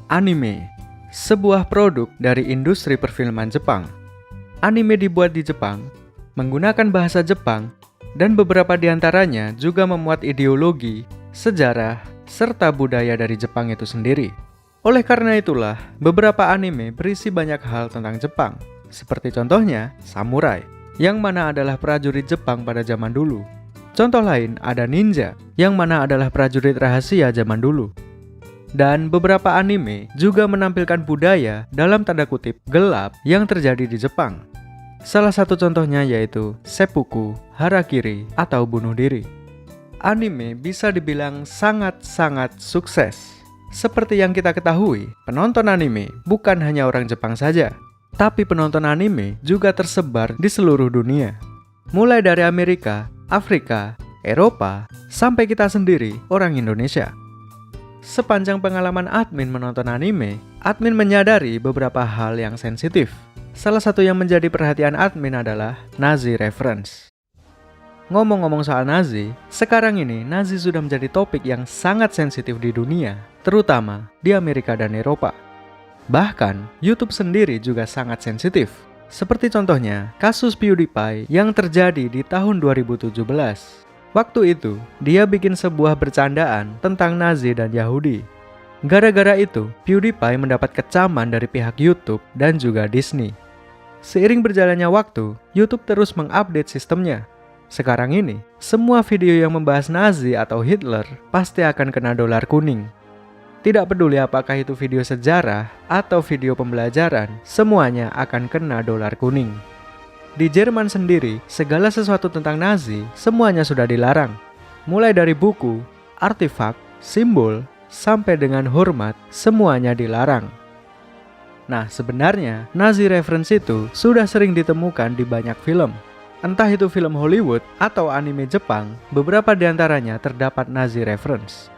Anime, sebuah produk dari industri perfilman Jepang. Anime dibuat di Jepang, menggunakan bahasa Jepang, dan beberapa di antaranya juga memuat ideologi, sejarah, serta budaya dari Jepang itu sendiri. Oleh karena itulah, beberapa anime berisi banyak hal tentang Jepang, seperti contohnya samurai, yang mana adalah prajurit Jepang pada zaman dulu. Contoh lain ada ninja, yang mana adalah prajurit rahasia zaman dulu. Dan beberapa anime juga menampilkan budaya dalam tanda kutip gelap yang terjadi di Jepang. Salah satu contohnya yaitu seppuku, harakiri, atau bunuh diri. Anime bisa dibilang sangat-sangat sukses. Seperti yang kita ketahui, penonton anime bukan hanya orang Jepang saja, tapi penonton anime juga tersebar di seluruh dunia. Mulai dari Amerika, Afrika, Eropa, sampai kita sendiri, orang Indonesia. Sepanjang pengalaman admin menonton anime, admin menyadari beberapa hal yang sensitif. Salah satu yang menjadi perhatian admin adalah Nazi reference. Ngomong-ngomong soal Nazi, sekarang ini Nazi sudah menjadi topik yang sangat sensitif di dunia, terutama di Amerika dan Eropa. Bahkan, YouTube sendiri juga sangat sensitif. Seperti contohnya, kasus PewDiePie yang terjadi di tahun 2017. Waktu itu, dia bikin sebuah bercandaan tentang Nazi dan Yahudi. Gara-gara itu, PewDiePie mendapat kecaman dari pihak YouTube dan juga Disney. Seiring berjalannya waktu, YouTube terus mengupdate sistemnya. Sekarang ini, semua video yang membahas Nazi atau Hitler pasti akan kena dolar kuning. Tidak peduli apakah itu video sejarah atau video pembelajaran, semuanya akan kena dolar kuning. Di Jerman sendiri, segala sesuatu tentang Nazi semuanya sudah dilarang. Mulai dari buku, artefak, simbol, sampai dengan hormat, semuanya dilarang. Nah, sebenarnya Nazi reference itu sudah sering ditemukan di banyak film. Entah itu film Hollywood atau anime Jepang, beberapa di antaranya terdapat Nazi reference.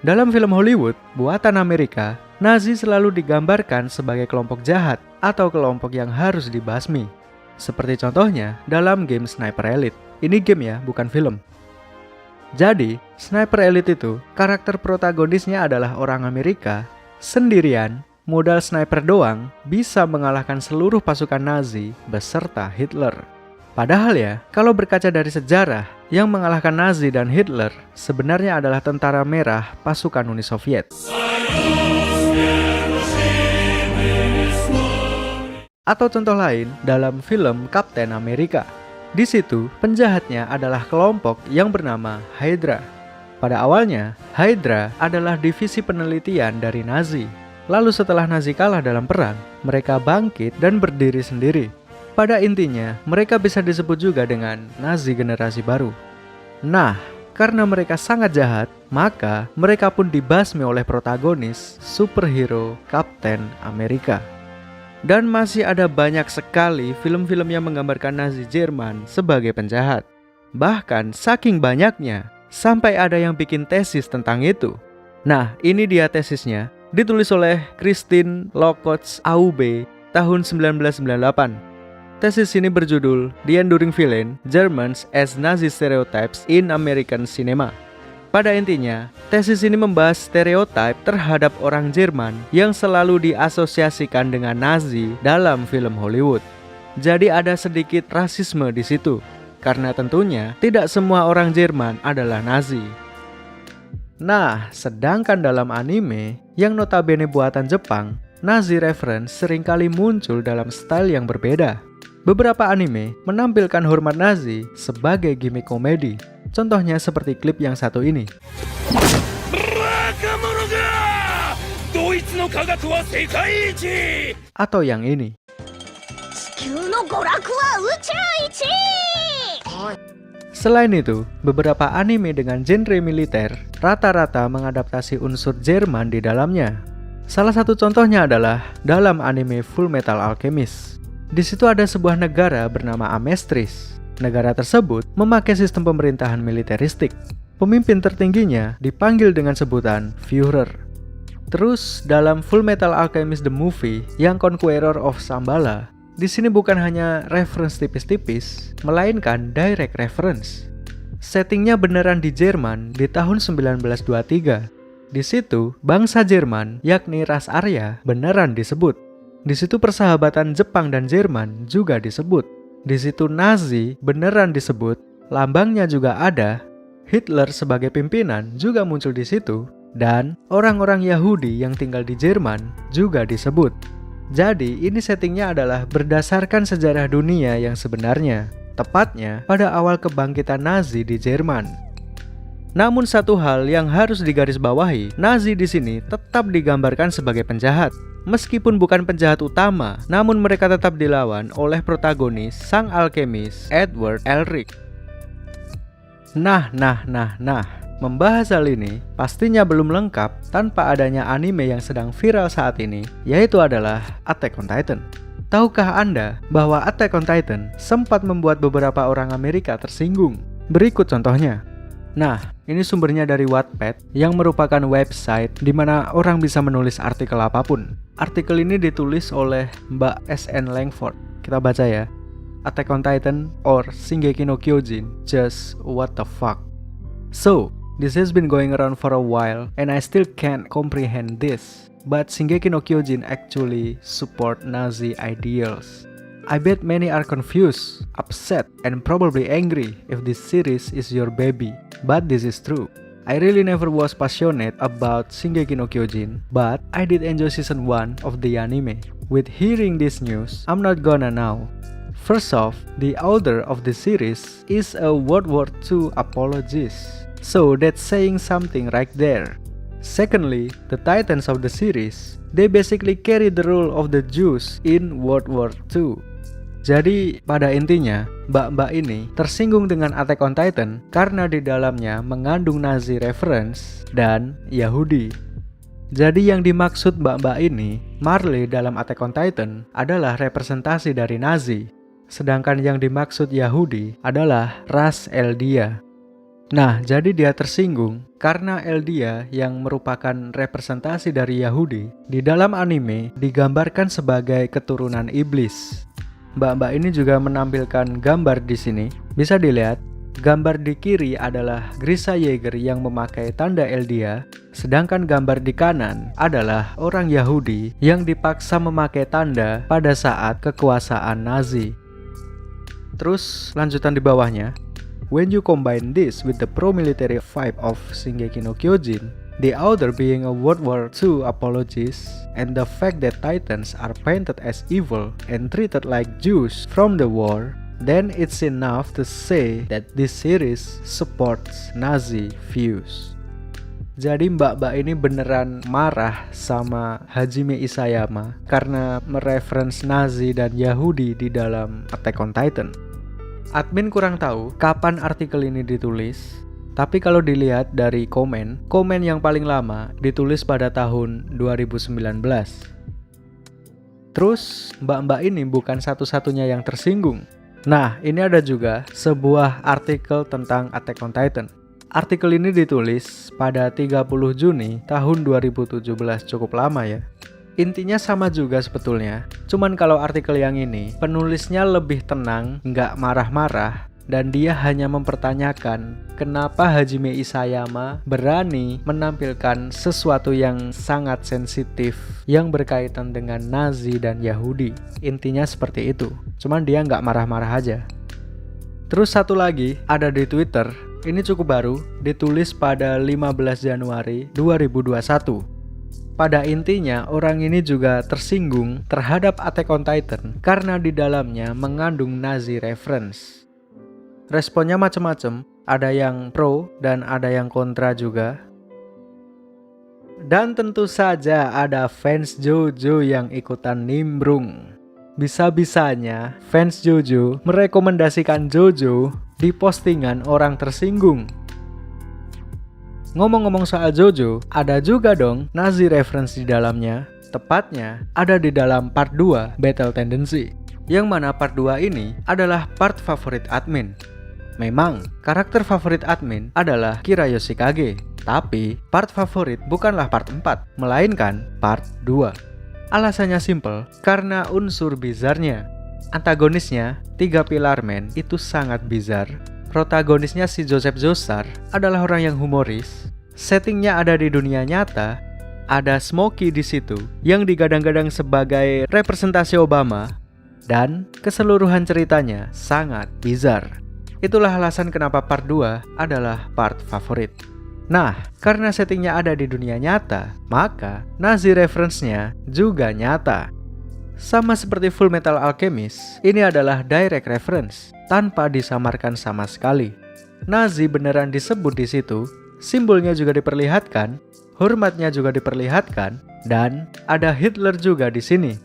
Dalam film Hollywood, buatan Amerika, Nazi selalu digambarkan sebagai kelompok jahat atau kelompok yang harus dibasmi. Seperti contohnya dalam game Sniper Elite. Ini game ya, bukan film. Jadi, Sniper Elite itu karakter protagonisnya adalah orang Amerika, sendirian, modal sniper doang, bisa mengalahkan seluruh pasukan Nazi beserta Hitler. Padahal ya, kalau berkaca dari sejarah, yang mengalahkan Nazi dan Hitler sebenarnya adalah tentara merah pasukan Uni Soviet. Atau contoh lain dalam film Captain America. Di situ, penjahatnya adalah kelompok yang bernama Hydra. Pada awalnya, Hydra adalah divisi penelitian dari Nazi. Lalu setelah Nazi kalah dalam perang, mereka bangkit dan berdiri sendiri. Pada intinya, mereka bisa disebut juga dengan Nazi generasi baru. Nah, karena mereka sangat jahat, maka mereka pun dibasmi oleh protagonis superhero Captain America. Dan masih ada banyak sekali film-film yang menggambarkan Nazi Jerman sebagai penjahat. Bahkan saking banyaknya, sampai ada yang bikin tesis tentang itu. Nah, ini dia tesisnya, ditulis oleh Christine Lokotz Aube tahun 1998. Tesis ini berjudul The Enduring Villain, Germans as Nazi Stereotypes in American Cinema. Pada intinya, tesis ini membahas stereotip terhadap orang Jerman yang selalu diasosiasikan dengan Nazi dalam film Hollywood. Jadi ada sedikit rasisme di situ, karena tentunya tidak semua orang Jerman adalah Nazi. Nah, sedangkan dalam anime yang notabene buatan Jepang, Nazi reference seringkali muncul dalam style yang berbeda. Beberapa anime menampilkan hormat Nazi sebagai gimmick komedi. Contohnya seperti klip yang satu ini. Atau yang ini. Selain itu, beberapa anime dengan genre militer rata-rata mengadaptasi unsur Jerman di dalamnya. Salah satu contohnya adalah dalam anime Fullmetal Alchemist. Di situ ada sebuah negara bernama Amestris. Negara tersebut memakai sistem pemerintahan militeristik. Pemimpin tertingginya dipanggil dengan sebutan Führer. Terus dalam Fullmetal Alchemist The Movie yang Conqueror of Shambhala, di sini bukan hanya reference tipis-tipis, melainkan direct reference. Settingnya beneran di Jerman di tahun 1923. Di situ, bangsa Jerman, yakni ras Arya, beneran disebut. Di situ persahabatan Jepang dan Jerman juga disebut. Di situ Nazi beneran disebut, lambangnya juga ada. Hitler sebagai pimpinan juga muncul di situ, dan orang-orang Yahudi yang tinggal di Jerman juga disebut. Jadi ini settingnya adalah berdasarkan sejarah dunia yang sebenarnya, tepatnya pada awal kebangkitan Nazi di Jerman. Namun satu hal yang harus digarisbawahi, Nazi di sini tetap digambarkan sebagai penjahat. Meskipun bukan penjahat utama, namun mereka tetap dilawan oleh protagonis sang alkemis Edward Elric. Nah, membahas hal ini pastinya belum lengkap tanpa adanya anime yang sedang viral saat ini, yaitu adalah Attack on Titan. Tahukah Anda bahwa Attack on Titan sempat membuat beberapa orang Amerika tersinggung? Berikut contohnya. Nah, ini sumbernya dari Wattpad yang merupakan website di mana orang bisa menulis artikel apapun. Artikel ini ditulis oleh Mbak S.N. Langford. Kita baca ya. Attack on Titan or Shingeki no Kyojin, just what the fuck. So, this has been going around for a while and I still can't comprehend this. But Shingeki no Kyojin actually support Nazi ideals. I bet many are confused, upset, and probably angry if this series is your baby. But this is true. I really never was passionate about Shingeki no Kyojin, but I did enjoy season 1 of the anime. With hearing this news, I'm not gonna now. First off, the author of the series is a World War II apologist, so that's saying something right there. Secondly, the Titans of the series, they basically carry the role of the Jews in World War II. Jadi pada intinya, mbak-mbak ini tersinggung dengan Attack on Titan karena di dalamnya mengandung Nazi reference dan Yahudi. Jadi yang dimaksud mbak-mbak ini, Marley dalam Attack on Titan adalah representasi dari Nazi. Sedangkan yang dimaksud Yahudi adalah ras Eldia. Nah, jadi dia tersinggung karena Eldia yang merupakan representasi dari Yahudi di dalam anime digambarkan sebagai keturunan iblis. Mbak-mbak ini juga menampilkan gambar di sini. Bisa dilihat, gambar di kiri adalah Grisha Yeager yang memakai tanda Eldia, sedangkan gambar di kanan adalah orang Yahudi yang dipaksa memakai tanda pada saat kekuasaan Nazi. Terus lanjutan di bawahnya, when you combine this with the pro-military vibe of Shingeki no Kyojin, the author being a World War II apologist, and the fact that Titans are painted as evil and treated like Jews from the war, then it's enough to say that this series supports Nazi views. Jadi mbak-mbak ini beneran marah sama Hajime Isayama karena mereference Nazi dan Yahudi di dalam Attack on Titan. Admin kurang tahu kapan artikel ini ditulis, tapi kalau dilihat dari komen yang paling lama ditulis pada tahun 2019. Terus mbak-mbak ini bukan satu-satunya yang tersinggung. Nah, ini ada juga sebuah artikel tentang Attack on Titan. Artikel ini ditulis pada 30 Juni tahun 2017, cukup lama ya. Intinya sama juga sebetulnya, cuman kalau artikel yang ini penulisnya lebih tenang, nggak marah-marah, dan dia hanya mempertanyakan kenapa Hajime Isayama berani menampilkan sesuatu yang sangat sensitif yang berkaitan dengan Nazi dan Yahudi. Intinya seperti itu, cuman dia nggak marah-marah aja. Terus satu lagi ada di Twitter, ini cukup baru, ditulis pada 15 Januari 2021. Pada intinya, orang ini juga tersinggung terhadap Attack on Titan karena di dalamnya mengandung Nazi reference. Responnya macam-macam, ada yang pro dan ada yang kontra juga. Dan tentu saja ada fans JoJo yang ikutan nimbrung. Bisa-bisanya fans JoJo merekomendasikan JoJo di postingan orang tersinggung. Ngomong-ngomong soal JoJo, ada juga dong Nazi reference di dalamnya. Tepatnya ada di dalam part 2 Battle Tendency, yang mana part 2 ini adalah part favorit admin. Memang, karakter favorit admin adalah Kira Yoshikage, tapi part favorit bukanlah part 4, melainkan part 2. Alasannya simple, karena unsur bizarnya. Antagonisnya, 3 pilar men, itu sangat bizar. Protagonisnya si Joseph Joestar adalah orang yang humoris. Settingnya ada di dunia nyata, ada Smokey di situ yang digadang-gadang sebagai representasi Obama, dan keseluruhan ceritanya sangat bizar. Itulah alasan kenapa part 2 adalah part favorit. Nah, karena settingnya ada di dunia nyata, maka Nazi reference-nya juga nyata. Sama seperti Full Metal Alchemist, ini adalah direct reference, tanpa disamarkan sama sekali. Nazi beneran disebut di situ, simbolnya juga diperlihatkan, hormatnya juga diperlihatkan, dan ada Hitler juga di sini.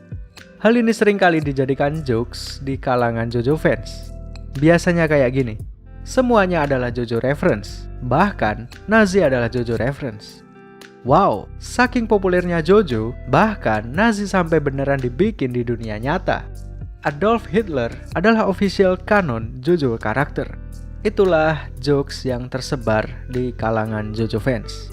Hal ini seringkali dijadikan jokes di kalangan JoJo fans. Biasanya kayak gini, semuanya adalah JoJo reference, bahkan Nazi adalah JoJo reference. Wow, saking populernya JoJo, bahkan Nazi sampai beneran dibikin di dunia nyata. Adolf Hitler adalah official canon JoJo karakter. Itulah jokes yang tersebar di kalangan JoJo fans.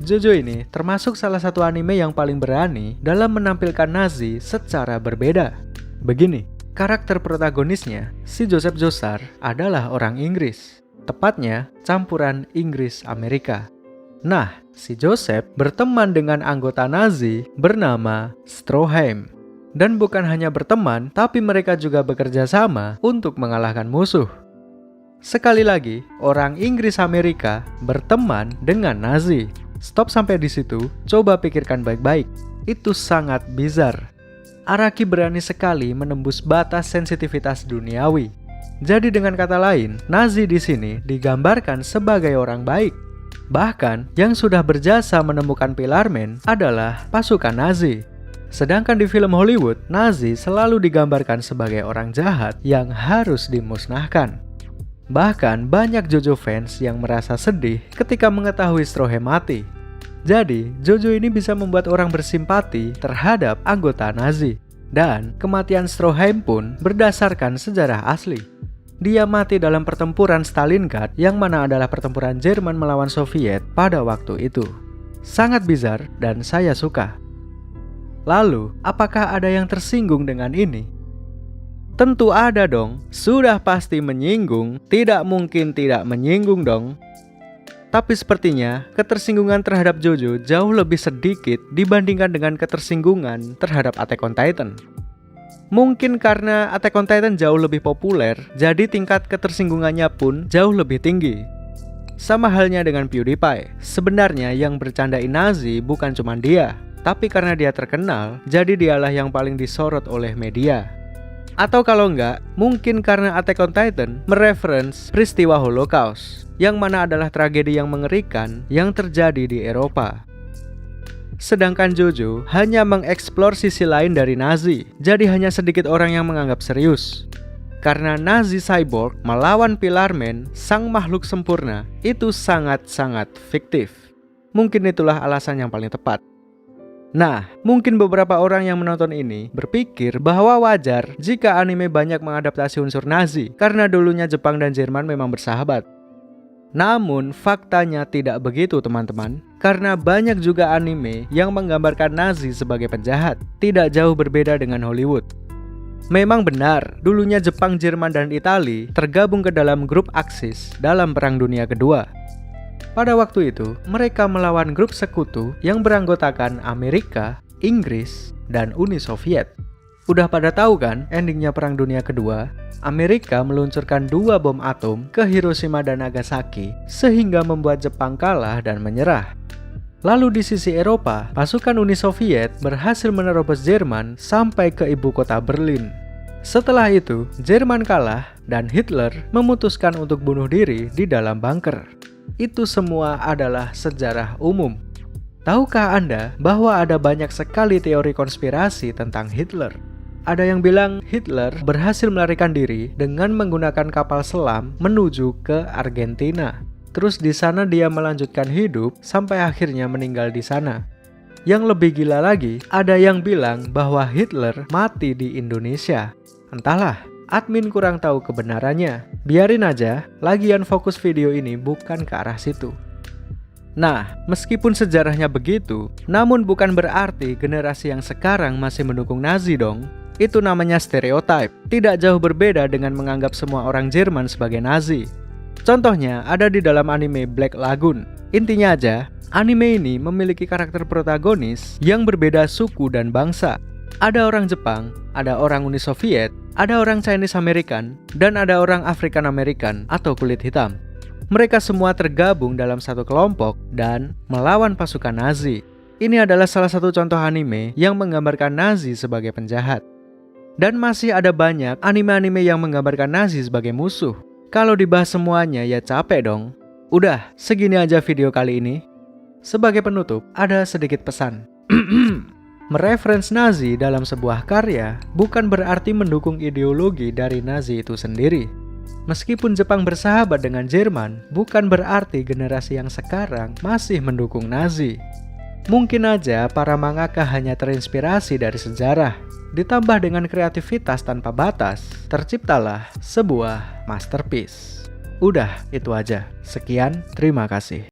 JoJo ini termasuk salah satu anime yang paling berani dalam menampilkan Nazi secara berbeda. Begini, karakter protagonisnya, si Joseph Joestar, adalah orang Inggris. Tepatnya, campuran Inggris-Amerika. Nah, si Joseph berteman dengan anggota Nazi bernama Stroheim. Dan bukan hanya berteman, tapi mereka juga bekerja sama untuk mengalahkan musuh. Sekali lagi, orang Inggris-Amerika berteman dengan Nazi. Stop sampai di situ, coba pikirkan baik-baik. Itu sangat bizar. Araki berani sekali menembus batas sensitivitas duniawi. Jadi dengan kata lain, Nazi di sini digambarkan sebagai orang baik. Bahkan yang sudah berjasa menemukan Pilar Man adalah pasukan Nazi. Sedangkan di film Hollywood, Nazi selalu digambarkan sebagai orang jahat yang harus dimusnahkan. Bahkan banyak JoJo fans yang merasa sedih ketika mengetahui Stroheim mati. Jadi, JoJo ini bisa membuat orang bersimpati terhadap anggota Nazi. Dan kematian Stroheim pun berdasarkan sejarah asli. Dia mati dalam pertempuran Stalingrad yang mana adalah pertempuran Jerman melawan Soviet pada waktu itu. Sangat bizar dan saya suka. Lalu, apakah ada yang tersinggung dengan ini? Tentu ada dong, sudah pasti menyinggung, tidak mungkin tidak menyinggung dong. Tapi sepertinya ketersinggungan terhadap JoJo jauh lebih sedikit dibandingkan dengan ketersinggungan terhadap Attack on Titan. Mungkin karena Attack on Titan jauh lebih populer, jadi tingkat ketersinggungannya pun jauh lebih tinggi. Sama halnya dengan PewDiePie, sebenarnya yang bercandain Nazi bukan cuma dia, tapi karena dia terkenal, jadi dialah yang paling disorot oleh media. Atau kalau enggak, mungkin karena Attack on Titan mereference peristiwa Holocaust, yang mana adalah tragedi yang mengerikan yang terjadi di Eropa. Sedangkan JoJo hanya mengeksplor sisi lain dari Nazi, jadi hanya sedikit orang yang menganggap serius. Karena Nazi cyborg melawan Pilar Man, sang makhluk sempurna, itu sangat-sangat fiktif. Mungkin itulah alasan yang paling tepat. Nah, mungkin beberapa orang yang menonton ini berpikir bahwa wajar jika anime banyak mengadaptasi unsur Nazi karena dulunya Jepang dan Jerman memang bersahabat. Namun, faktanya tidak begitu teman-teman, karena banyak juga anime yang menggambarkan Nazi sebagai penjahat, tidak jauh berbeda dengan Hollywood. Memang benar, dulunya Jepang, Jerman, dan Italia tergabung ke dalam grup Axis dalam Perang Dunia Kedua. Pada waktu itu, mereka melawan grup sekutu yang beranggotakan Amerika, Inggris, dan Uni Soviet. Udah pada tahu kan endingnya Perang Dunia Kedua? Amerika meluncurkan 2 bom atom ke Hiroshima dan Nagasaki sehingga membuat Jepang kalah dan menyerah. Lalu di sisi Eropa, pasukan Uni Soviet berhasil menerobos Jerman sampai ke ibu kota Berlin. Setelah itu, Jerman kalah dan Hitler memutuskan untuk bunuh diri di dalam bunker. Itu semua adalah sejarah umum. Tahukah Anda bahwa ada banyak sekali teori konspirasi tentang Hitler? Ada yang bilang Hitler berhasil melarikan diri dengan menggunakan kapal selam menuju ke Argentina. Terus di sana dia melanjutkan hidup sampai akhirnya meninggal di sana. Yang lebih gila lagi, ada yang bilang bahwa Hitler mati di Indonesia. Entahlah, admin kurang tahu kebenarannya. Biarin aja, lagian fokus video ini bukan ke arah situ. Nah, meskipun sejarahnya begitu, namun bukan berarti generasi yang sekarang masih mendukung Nazi dong. Itu namanya stereotype, tidak jauh berbeda dengan menganggap semua orang Jerman sebagai Nazi. Contohnya ada di dalam anime Black Lagoon. Intinya aja, anime ini memiliki karakter protagonis yang berbeda suku dan bangsa. Ada orang Jepang, ada orang Uni Soviet, ada orang Chinese American, dan ada orang African American atau kulit hitam. Mereka semua tergabung dalam satu kelompok dan melawan pasukan Nazi. Ini adalah salah satu contoh anime yang menggambarkan Nazi sebagai penjahat. Dan masih ada banyak anime-anime yang menggambarkan Nazi sebagai musuh. Kalau dibahas semuanya ya capek dong. Udah, segini aja video kali ini. Sebagai penutup, ada sedikit pesan. Mereference Nazi dalam sebuah karya bukan berarti mendukung ideologi dari Nazi itu sendiri. Meskipun Jepang bersahabat dengan Jerman, bukan berarti generasi yang sekarang masih mendukung Nazi. Mungkin aja para mangaka hanya terinspirasi dari sejarah. Ditambah dengan kreativitas tanpa batas, terciptalah sebuah masterpiece. Udah, itu aja. Sekian, terima kasih.